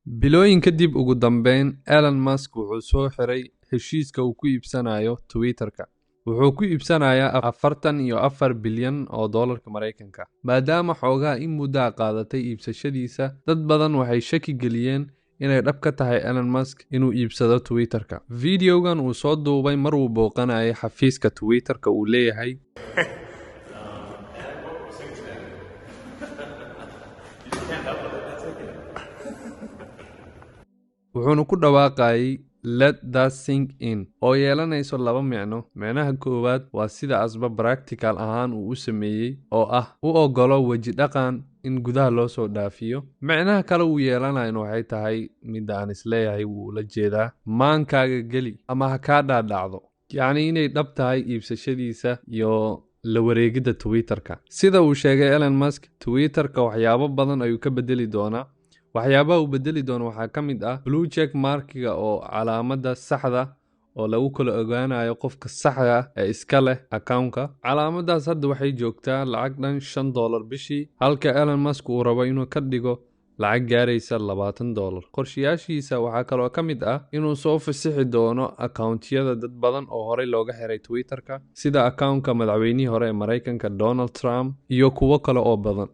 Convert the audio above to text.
bilooyin kadib ugu dambeyn Elon Musk wuxuu soo xiray heshiiska uu ku iibsanayo Twitter-ka. Wuxuu ku iibsanayaa 44 bilyan oo doolarka Mareykanka. Maadaama xoogaa in muddo qaadatay iibsashadiisa, dad badan waxay shaki geliyeen inay dhab ka tahay Elon Musk inuu iibsado Twitter-ka. Videogan uu soo duubay mar uu booqanayay xafiiska Twitter-ka uu leeyahay wuxuuna ku dhawaaqayay let that sink in oo yeelanayso laba micno. Micnaha koowaad waa sida asba practical ahaan uu u sameeyay oo ah u ogolo waji dhaqan in gudaha loo soo dhaafiyo. Micnaha kale uu yeelanayo waxay tahay mid aan isleeyahay wuu la jeedaa maankaaga geli ama ha ka dhaadhacdo, yacni inay dhab tahay iibsashadiisa iyo la wareegida Twitter-ka. Sida uu sheegay Elon Musk, Twitter-ka waxyaabo badan ayuu ka bedeli doonaa. waxyaabaha uu bedeli doono waxaa ka mid ah blue check markiga oo calaamada saxda oo lagu kala ogaanayo qofka saxda ah ee iska leh account-ka. Calaamadaas hadda waxay joogtaa lacag dhan $5 bishii, halka Elon Musk uu rabo inuu ka dhigo lacag gaaraysa $20. Qorshayaashiisa waxaa kaloo ka mid ah inuu soo fasixi doono account-yada dad badan oo horey looga xiray Twitter-ka, sida account-ka madaxweynihii hore ee Mareykanka Donald Trump iyo kuwo kale oo badan.